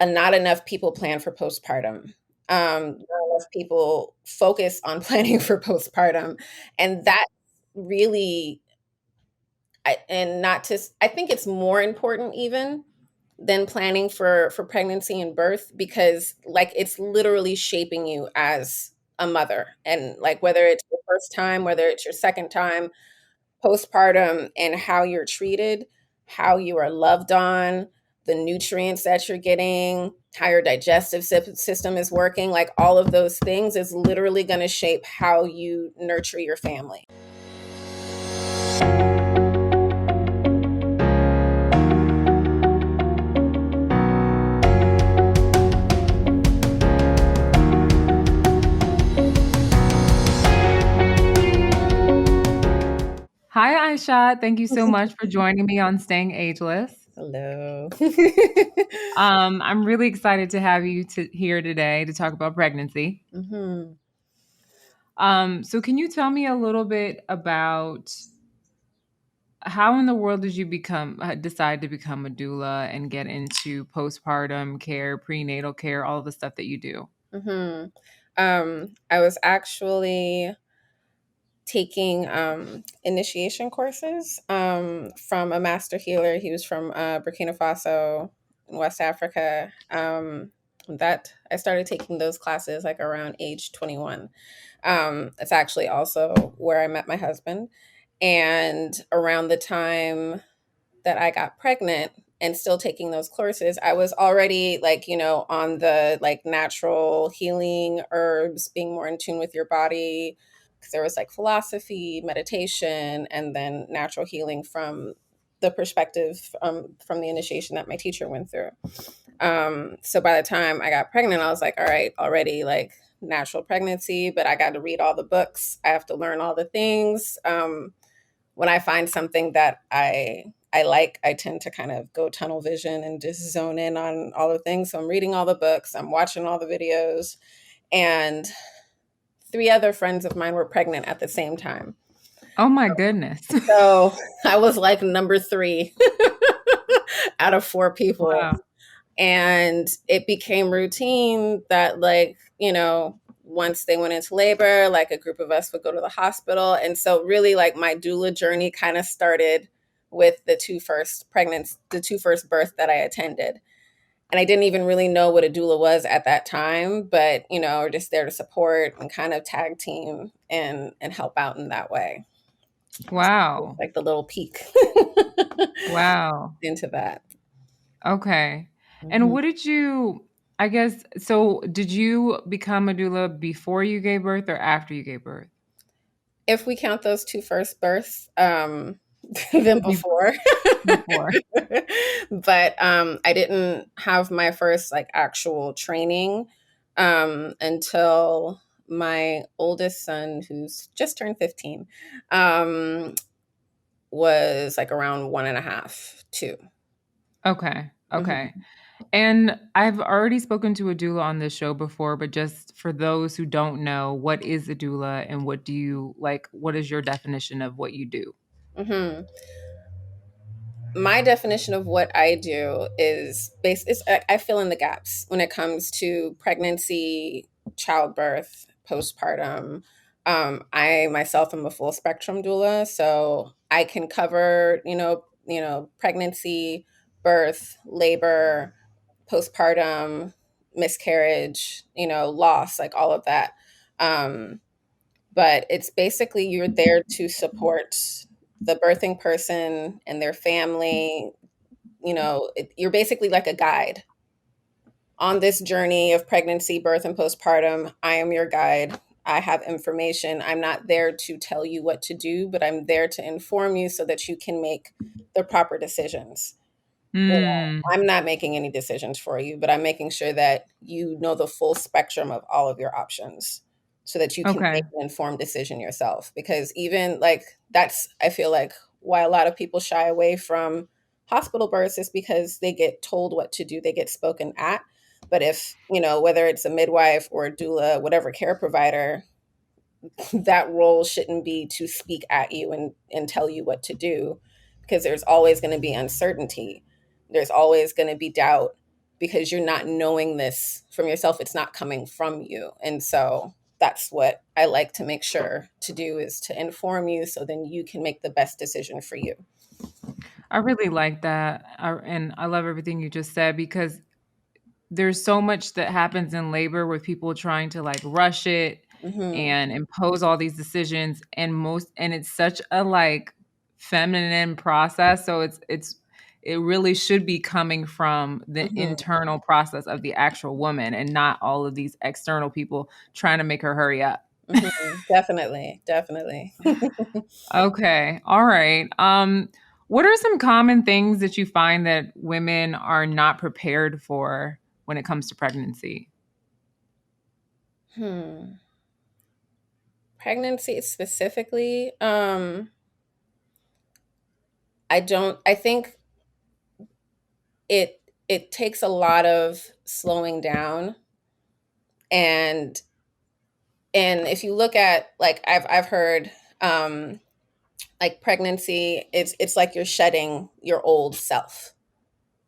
not enough people plan for postpartum. Not enough people focus on planning for postpartum. And that really, I think it's more important even than planning for pregnancy and birth, because like it's literally shaping you as a mother. And like whether it's your first time, whether it's your second time, postpartum, and how you're treated, how you are loved on, the nutrients that you're getting, how your digestive system is working, like all of those things is literally going to shape how you nurture your family. Hi, Aishat. Thank you so much for joining me on Staying Ageless. Hello. I'm really excited to have you here today to talk about pregnancy. Mm-hmm. So can you tell me a little bit about how in the world did you decide to become a doula and get into postpartum care, prenatal care, all of the stuff that you do? Mm-hmm. I was actually taking initiation courses from a master healer. He was from Burkina Faso in West Africa. That I started taking those classes like around age 21. It's actually also where I met my husband. And around the time that I got pregnant and still taking those courses, I was already like, on the like natural healing herbs, being more in tune with your body. Because there was like philosophy, meditation, and then natural healing from the perspective from the initiation that my teacher went through. So by the time I got pregnant, I was like, all right, already like natural pregnancy, but I got to read all the books. I have to learn all the things. When I find something that I like, I tend to kind of go tunnel vision and just zone in on all the things. So I'm reading all the books, I'm watching all the videos, and 3 other friends of mine were pregnant at the same time. Oh my goodness. So I was like number 3 out of 4 people. Wow. And it became routine that like, once they went into labor, like a group of us would go to the hospital. And so really like my doula journey kind of started with the two first births that I attended. And I didn't even really know what a doula was at that time, but we're just there to support and kind of tag team and help out in that way. Wow. Like the little peek Wow. into that. Okay. And Mhm. what did you, I guess, so did you become a doula before you gave birth or after you gave birth? If we count those two first births, then before. Before. But I didn't have my first like actual training until my oldest son, who's just turned 15, was like around 1.5, 2. Okay. Okay. Mm-hmm. And I've already spoken to a doula on this show before, but just for those who don't know, what is a doula and what do you like? What is your definition of what you do? Mm-hmm. My definition of what I do is I fill in the gaps when it comes to pregnancy, childbirth, postpartum. I myself am a full spectrum doula, so I can cover, pregnancy, birth, labor, postpartum, miscarriage, loss, like all of that. Um, but it's basically you're there to support the birthing person and their family. You're basically like a guide on this journey of pregnancy, birth, and postpartum. I am your guide. I have information. I'm not there to tell you what to do, but I'm there to inform you so that you can make the proper decisions. Mm, I'm not making any decisions for you, but I'm making sure that you know the full spectrum of all of your options so that you can okay. make an informed decision yourself. Because even like that's, I feel like, why a lot of people shy away from hospital births is because they get told what to do, they get spoken at. But if, whether it's a midwife or a doula, whatever care provider, that role shouldn't be to speak at you and tell you what to do, because there's always going to be uncertainty. There's always going to be doubt because you're not knowing this from yourself. It's not coming from you. And so that's what I like to make sure to do, is to inform you so then you can make the best decision for you. I really like that. And I love everything you just said, because there's so much that happens in labor with people trying to like rush it Hmm. and impose all these decisions, and it's such a like feminine process, so it really should be coming from the Hmm. internal process of the actual woman and not all of these external people trying to make her hurry up. Hmm. Definitely, definitely. Okay. All right. What are some common things that you find that women are not prepared for when it comes to pregnancy? Hmm. Pregnancy specifically, I think it takes a lot of slowing down, and if you look at, like, I've heard, like, pregnancy, it's like you're shedding your old self.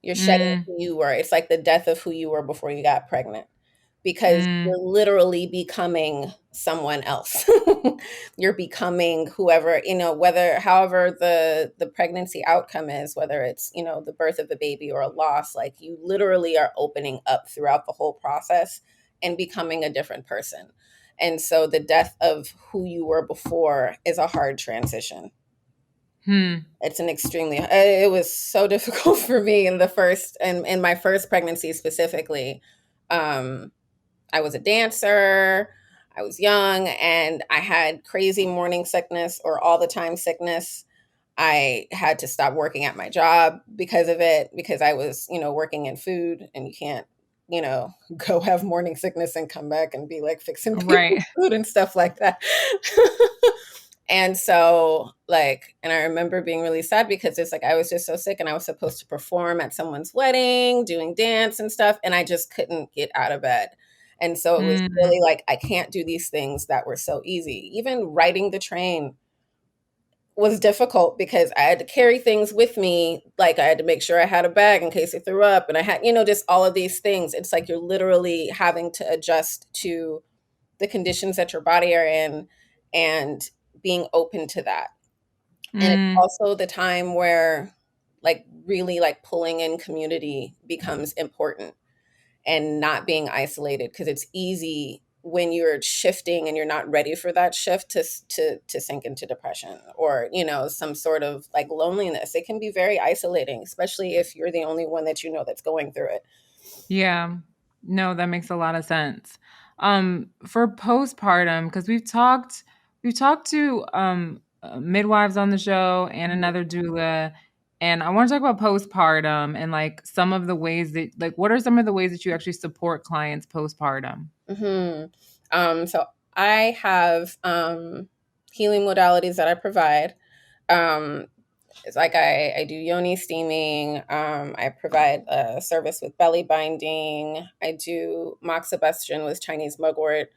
You're shedding Mm, who you were. It's like the death of who you were before you got pregnant, because mm, you're literally becoming someone else. You're becoming whoever, whether however the pregnancy outcome is, whether it's, the birth of a baby or a loss, like, you literally are opening up throughout the whole process and becoming a different person. And so the death of who you were before is a hard transition. hmm. It's an extremely, it was so difficult for me in the first, and in my first pregnancy specifically. um I was a dancer, I was young, and I had crazy morning sickness, or all the time sickness. I had to stop working at my job because of it, because I was, working in food, and you can't, go have morning sickness and come back and be like fixing people's Right. food and stuff like that. And so, like, and I remember being really sad, because it's like I was just so sick, and I was supposed to perform at someone's wedding, doing dance and stuff, and I just couldn't get out of bed. And so it was Mm, really like, I can't do these things that were so easy. Even riding the train was difficult, because I had to carry things with me. Like, I had to make sure I had a bag in case I threw up, and I had, just all of these things. It's like you're literally having to adjust to the conditions that your body are in, and being open to that. And it's mm. also the time where, like, really, like, pulling in community becomes important, and not being isolated, because it's easy when you're shifting and you're not ready for that shift to sink into depression, or, some sort of like loneliness. It can be very isolating, especially if you're the only one that you know that's going through it. Yeah. No, that makes a lot of sense. For postpartum, because we've talked to midwives on the show and another doula, and I want to talk about postpartum and like some of the ways that, like, what are some of the ways that you actually support clients postpartum? Hmm. So I have healing modalities that I provide. Um, it's like, I do Yoni Steaming. I provide a service with belly binding. I do moxibustion with Chinese mugwort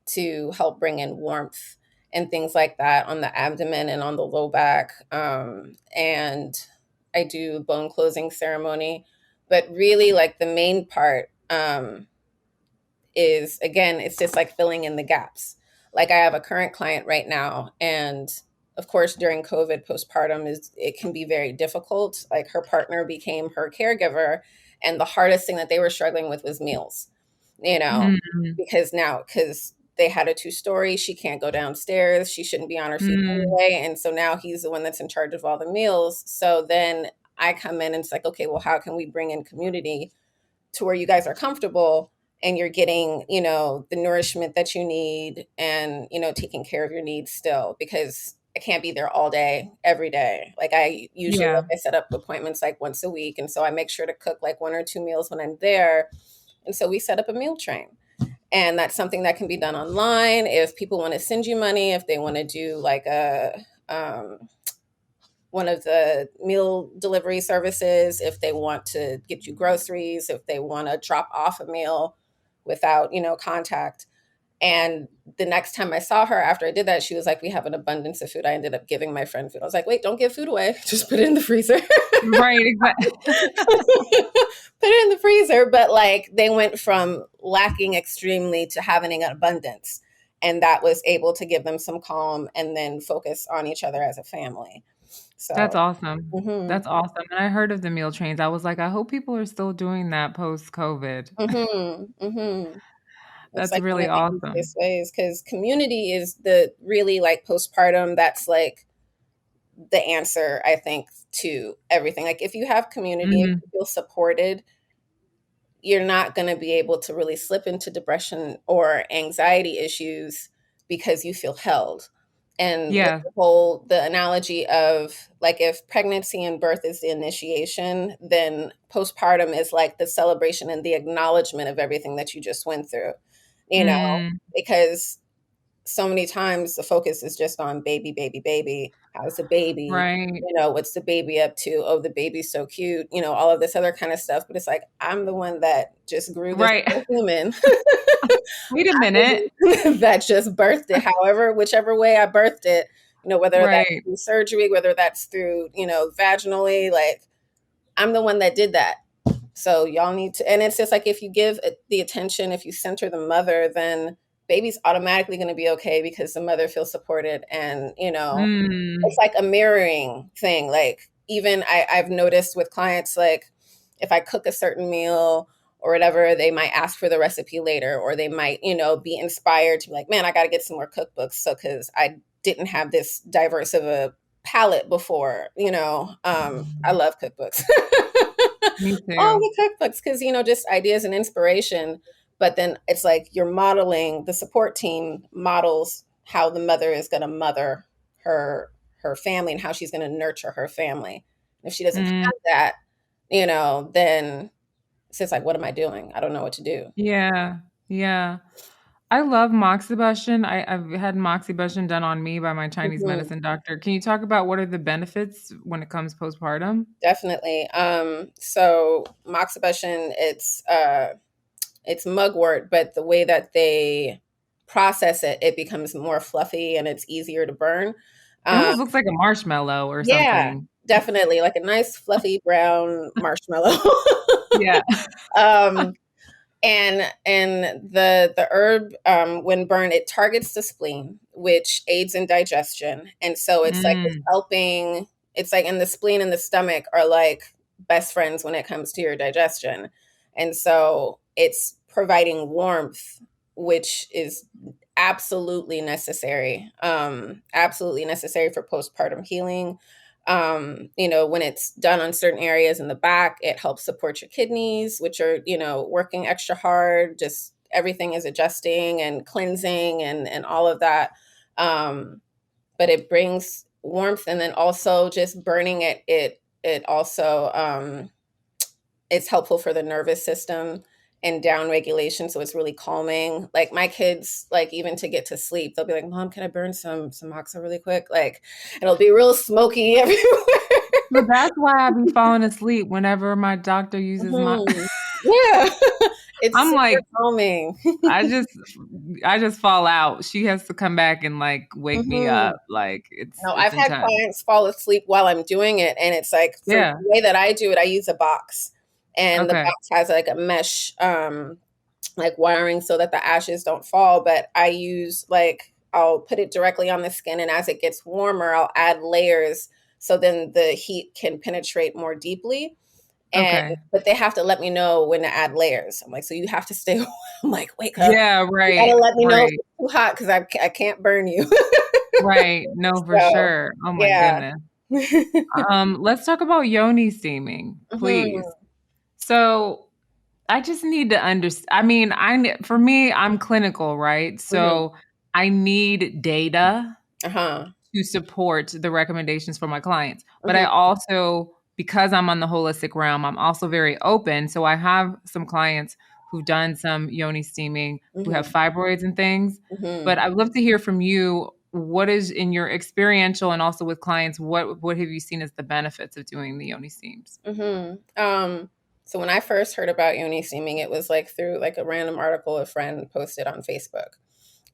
to help bring in warmth and things like that on the abdomen and on the low back. And I do bone closing ceremony. But really, like, the main part, is, again, it's just like filling in the gaps. Like, I have a current client right now, and of course during COVID, postpartum, is it can be very difficult. Like, her partner became her caregiver, and the hardest thing that they were struggling with was meals, you know, Mm, because they had a two-story, she can't go downstairs, she shouldn't be on her feet mm, anyway, and so now he's the one that's in charge of all the meals. So then I come in, and it's like, okay, well, how can we bring in community to where you guys are comfortable, and you're getting, the nourishment that you need, and, taking care of your needs still, because I can't be there all day, every day. Like, I usually, like, yeah. I set up appointments like once a week. And so I make sure to cook like one or two meals when I'm there. And so we set up a meal train. And that's something that can be done online. If people want to send you money, if they want to do like one of the meal delivery services, if they want to get you groceries, if they want to drop off a meal without, contact. And the next time I saw her after I did that, she was like, we have an abundance of food. I ended up giving my friend food. I was like, wait, don't give food away. Just put it in the freezer. Right, exactly. Put it in the freezer. But like they went from lacking extremely to having an abundance. And that was able to give them some calm and then focus on each other as a family. That's So, awesome. mhm, That's awesome, and I heard of the meal trains. I was like, "I hope people are still doing that post-COVID." mhm, mhm. It's That's like one really of the awesome. easiest ways because community is the really like postpartum. That's like the answer, I think, to everything. Like if you have community, if Mhm. you feel supported, you're not going to be able to really slip into depression or anxiety issues because you feel held. And with Yeah. the analogy of like if pregnancy and birth is the initiation, then postpartum is like the celebration and the acknowledgement of everything that you just went through, you know, Mm, because so many times the focus is just on baby, baby, baby. How's the baby? right. What's the baby up to? Oh, the baby's so cute. All of this other kind of stuff. But it's like, I'm the one that just grew this Right. little human. Wait a minute. That just birthed it, however, whichever way I birthed it, whether that's Right. through surgery, whether that's through, vaginally, like I'm the one that did that. So y'all need to, and it's just like if you give it the attention, if you center the mother, then baby's automatically going to be okay because the mother feels supported. And, it's Mm. like a mirroring thing. Like even I've noticed with clients, like if I cook a certain meal or whatever, they might ask for the recipe later, or they might, be inspired to be like, man, I got to get some more cookbooks. So, cause I didn't have this diverse of a palette before, I love cookbooks. Me All too. the cookbooks, because just ideas and inspiration. But then it's like you're modeling, the support team models how the mother is going to mother her family and how she's going to nurture her family. If she doesn't Mm, have that, then it's just like, what am I doing? I don't know what to do. yeah. Yeah. I love moxibustion. I've had moxibustion done on me by my Chinese Mhm. medicine doctor. Can you talk about what are the benefits when it comes postpartum? Definitely. So moxibustion, it's mugwort, but the way that they process it, it becomes more fluffy and it's easier to burn. It Um, almost looks like a marshmallow or yeah, something. definitely, like a nice fluffy brown marshmallow. Yeah. um, and the herb, when burned, it targets the spleen, which aids in digestion, and so it's like it's Mm, helping. It's like, and the spleen and the stomach are like best friends when it comes to your digestion, and so it's providing warmth, which is absolutely necessary for postpartum healing. When it's done on certain areas in the back, it helps support your kidneys, which are, working extra hard. Just everything is adjusting and cleansing and all of that. But it brings warmth, and then also just burning it also, it's helpful for the nervous system and down regulation, so it's really calming. Like my kids, like even to get to sleep, they'll be like, "Mom, can I burn some moxa really quick?" Like it'll be real smoky everywhere. but that's why I be falling asleep whenever my doctor uses my Mhm. Yeah. It's I'm super like, calming. I just I just fall out. She has to come back and, like, wake me Mhm. up, like, No, it's I've had intense. clients fall asleep while I'm doing it, and it's like for Yeah, the way that I do it, I use a box, and the okay, box has like a mesh, like wiring so that the ashes don't fall. But I use like I'll put it directly on the skin, and as it gets warmer, I'll add layers so then the heat can penetrate more deeply. And okay. but they have to let me know when to add layers. I'm like, so you have to stay. I'm like, wake up. Yeah, You right, gotta let me know if right, it's too hot because I can't burn you. right. No, for So sure. Oh my yeah. goodness. Let's talk about yoni steaming, please. Mhm. So, I just need to understand. I mean, for me, I'm clinical, right? Mhm. So, I need data Uh-huh. to support the recommendations for my clients. But I Mhm. also, because I'm on the holistic realm, I'm also very open. So I have some clients who've done some yoni steaming, who have Mhm. fibroids and things. But Mhm. I'd love to hear from you. What is in your experiential and also with clients? What have you seen as the benefits of doing the yoni steams? Mhm. So when I first heard about Yoni steaming, it was like through like a random article a friend posted on Facebook.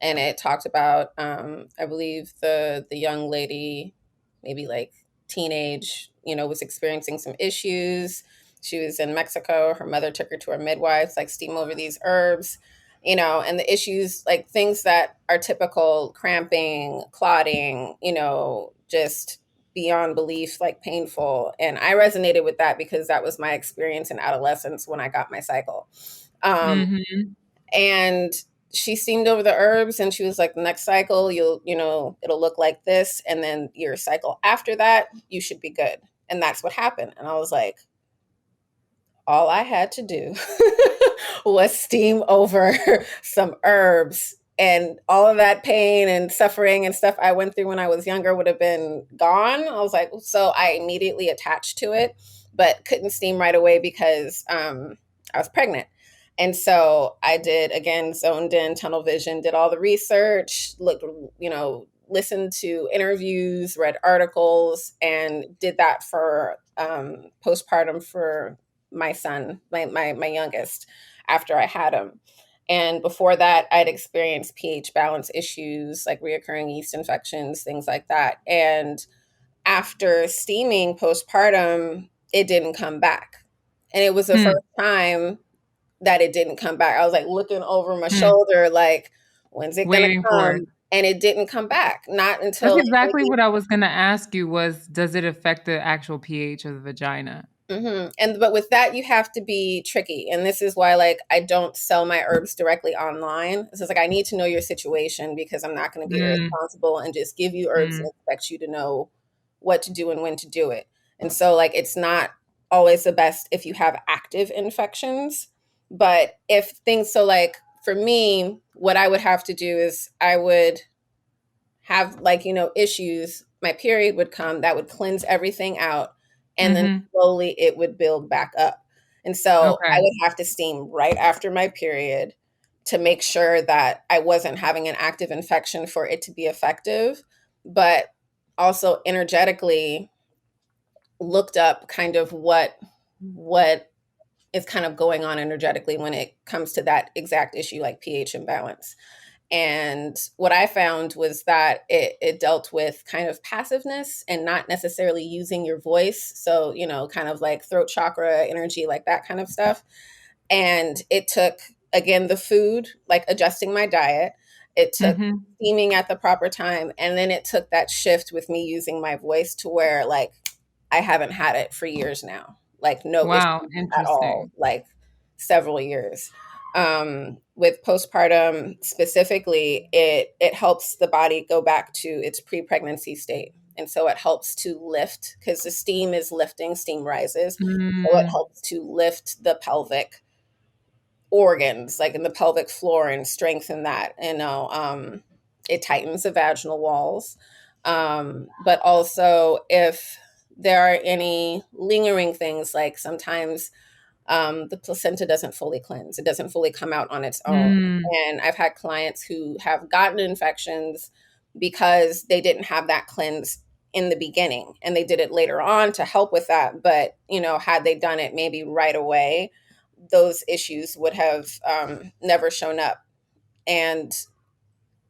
and it talked about, I believe the young lady, maybe like teenage, was experiencing some issues. She was in Mexico. Her mother took her to her midwife, like steam over these herbs, and the issues, like things that are typical: cramping, clotting, just beyond belief, like painful. And I resonated with that because that was my experience in adolescence when I got my cycle. Um, Mhm. and she steamed over the herbs, and she was like, the next cycle, it'll look like this. And then your cycle after that, you should be good. And that's what happened. And I was like, all I had to do was steam over some herbs, and all of that pain and suffering and stuff I went through when I was younger would have been gone. I was like, so I immediately attached to it, but couldn't steam right away because I was pregnant. And so I did, again, zoned in, tunnel vision, did all the research, looked, listened to interviews, read articles, and did that for postpartum for my son, my youngest, after I had him. And before that, I'd experienced pH balance issues, like reoccurring yeast infections, things like that. And after steaming postpartum, it didn't come back. And it was the Hmm. first time that it didn't come back. I was like looking over my Hmm. shoulder, like, when's it gonna Waiting for it. come? And it didn't come back. Not That's until like exactly maybe. what I was gonna ask you was, does it affect the actual pH of the vagina? But with that, you have to be tricky, and this is why, like, I don't sell my herbs directly online. This is like, I need to know your situation, because I'm not going to be Mm, irresponsible and just give you herbs mm, and expect you to know what to do and when to do it. And so, like, it's not always the best if you have active infections, but if things, so like for me, what I would have to do is I would have, like, issues, my period would come, that would cleanse everything out, and then mhm. slowly it would build back up. And so I Okay. would have to steam right after my period to make sure that I wasn't having an active infection for it to be effective. But also energetically looked up kind of what is kind of going on energetically when it comes to that exact issue, like pH imbalance. And what I found was that it dealt with kind of passiveness and not necessarily using your voice. So, kind of like throat chakra energy, like that kind of stuff. And it took, again, the food, like adjusting my diet. It took Mhm. steaming at the proper time. And then it took that shift with me using my voice to where, like, I haven't had it for years now, like no Wow, issues at all, interesting. like several years. With postpartum specifically, it helps the body go back to its pre-pregnancy state. And so it helps to lift, because the steam is lifting, steam rises. So it Mm, helps to lift the pelvic organs, like in the pelvic floor, and strengthen that. It tightens the vaginal walls. But also, if there are any lingering things, like sometimes the placenta doesn't fully cleanse, it doesn't fully come out on its own. mm. And I've had clients who have gotten infections because they didn't have that cleanse in the beginning, and they did it later on to help with that. But, had they done it maybe right away, those issues would have never shown up. And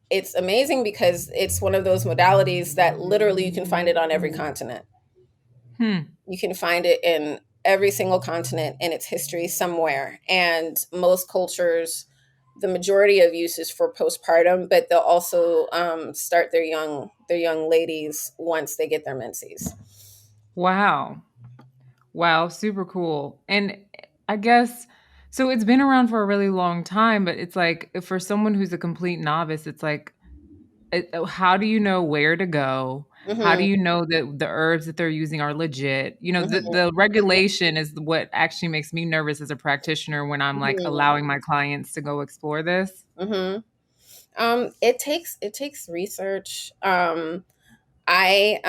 it's amazing because it's one of those modalities that literally you can find it on every continent. Hmm. You can find it in every single continent in its history somewhere. And most cultures, the majority of use is for postpartum, but they'll also start their young ladies once they get their menses. Wow. Wow, super cool. And I guess so it's been around for a really long time, but it's like for someone who's a complete novice, it's like how do you know where to go? How do Hmm. you know that the herbs that they're using are legit? Hmm. The regulation is what actually makes me nervous as a practitioner when I'm like Hmm. allowing my clients to go explore this. Hmm. It takes research. I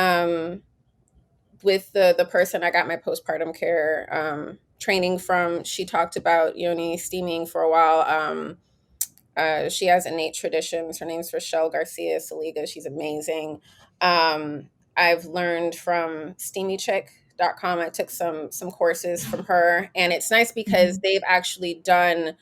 With the person I got my postpartum care training from, she talked about Yoni steaming for a while. She has innate traditions. Her name's Rochelle Garcia Saliga. She's amazing. I've learned from steamychick.com. I took some courses from her, and it's nice because Mhm. they've actually done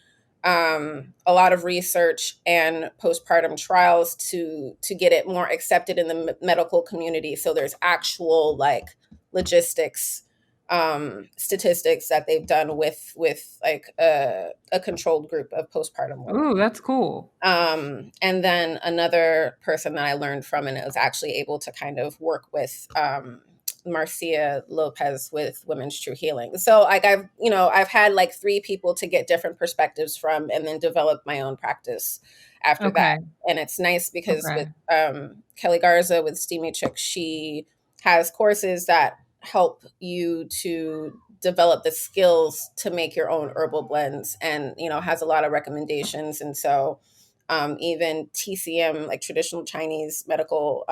a lot of research and postpartum trials to get it more accepted in the medical community. So there's actual like logistics, statistics that they've done with like a controlled group of postpartum women. Ooh, that's cool. And then another person that I learned from and was actually able to kind of work with Marcia Lopez with Women's True Healing. So like I've had like three people to get different perspectives from and then develop my own practice after that. Okay. And it's nice because with Okay. Kelly Garza with Steamy Chick, she has courses that help you to develop the skills to make your own herbal blends and has a lot of recommendations. And so even TCM, like traditional Chinese medical,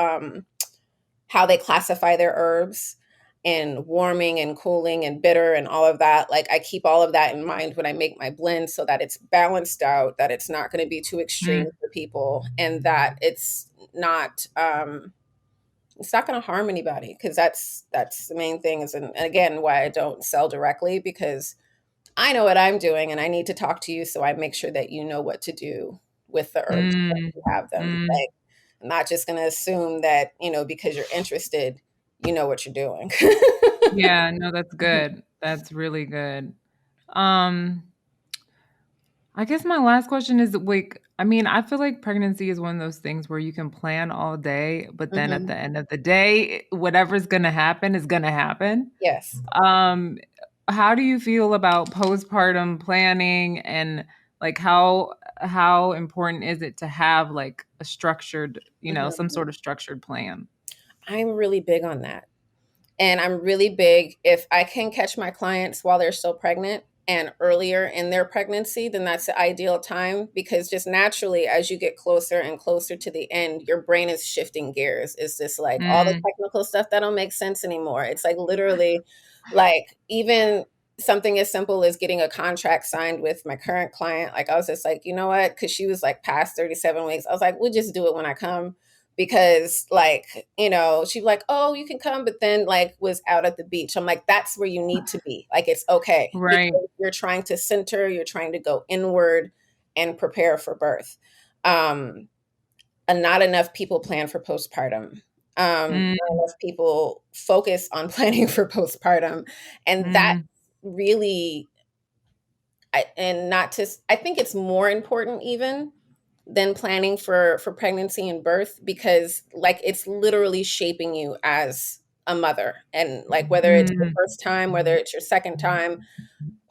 how they classify their herbs and warming and cooling and bitter and all of that. Like I keep all of that in mind when I make my blend so that it's balanced out, that it's not going to be too extreme Mm, for people, and that it's not going to harm anybody, because that's the main thing. Is, and again, why I don't sell directly, because I know what I'm doing and I need to talk to you so I make sure that you know what to do with the herbs that mm, you have them. mm. Like, I'm not just going to assume that, because you're interested, you know what you're doing. Yeah, no, that's good. That's really good. Um, I guess my last question is like, I mean, I feel like pregnancy is one of those things where you can plan all day, but then at Hmm. the end of the day, whatever's gonna happen is gonna happen. Yes. Um, how do you feel about postpartum planning and like how important is it to have like a structured, some Hmm. sort of structured plan? I'm really big on that. And I'm really big, if I can catch my clients while they're still pregnant and earlier in their pregnancy, then that's the ideal time, because just naturally, as you get closer and closer to the end, your brain is shifting gears. It's just like all the Mm, technical stuff that don't make sense anymore. It's like literally, like even something as simple as getting a contract signed with my current client. Like I was just like, you know what? Because she was like past 37 weeks. I was like, we'll just do it when I come, because like she'd be like, oh, you can come, but then like was out at the beach. I'm like, that's where you need to be. Like it's okay, right. because you're trying to center, you're trying to go inward and prepare for birth. um and not enough people plan for postpartum. Mm, Not enough people focus on planning for postpartum, and that mm, really, and not to, I think it's more important even than planning for pregnancy and birth, because like it's literally shaping you as a mother. And like whether it's your mm. first time, whether it's your second time,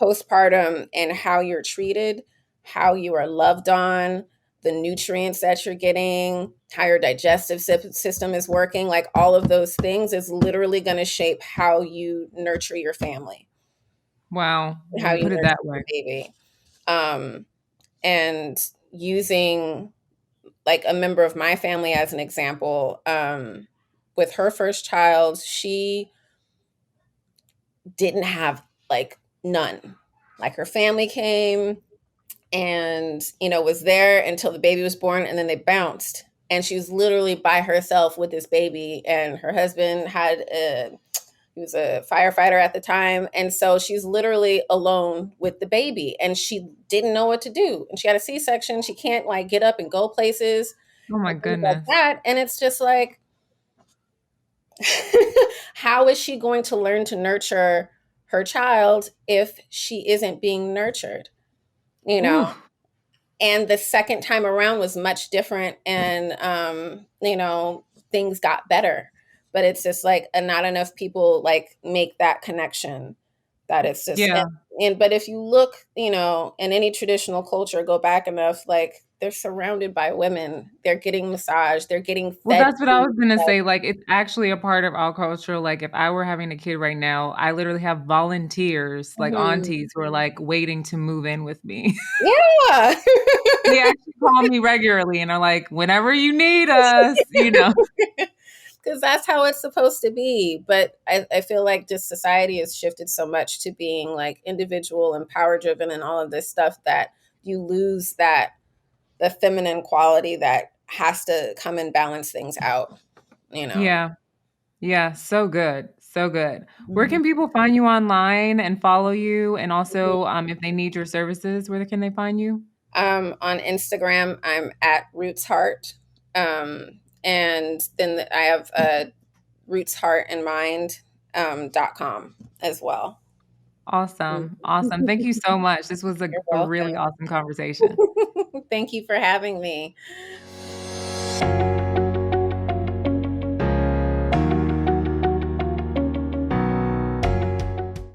postpartum, and how you're treated, how you are loved on, the nutrients that you're getting, how your digestive system is working, like all of those things is literally going to shape how you nurture your family, Wow, how when you you put it nurture that your way. baby. um and using like a member of my family as an example, with her first child, she didn't have like none. Like her family came and was there until the baby was born, and then they bounced, and she was literally by herself with this baby, and her husband had a he was a firefighter at the time, and so she's literally alone with the baby, and she didn't know what to do, and she had a C-section. She can't like get up and go places Oh my and things like goodness. that. And it's just like, how is she going to learn to nurture her child if she isn't being nurtured? You know, Ooh, and the second time around was much different, and things got better. But it's just like, not enough people like make that connection, that it's just, yeah. but if you look, in any traditional culture, go back enough, like they're surrounded by women, they're getting massage, they're getting Well, fed that's what I food, was gonna like, say, like, it's actually a part of our culture, like, if I were having a kid right now, I literally have volunteers, like mhm. aunties who are, like, waiting to move in with me. Yeah. They actually call me regularly and are like, "Whenever you need us," you know? Because that's how it's supposed to be. But I feel like just society has shifted so much to being like individual and power driven and all of this stuff, that you lose that the feminine quality that has to come and balance things out, you know. Yeah. Yeah, so good, so good. Where Mhm. can people find you online and follow you? And Mhm. also, if they need your services, where can they find you? On Instagram, I'm at Roots Heart. And then I have Roots Heart and Mind .com as well. Awesome. Awesome. Thank you so much. This was You're a really welcome. awesome conversation. Thank you for having me.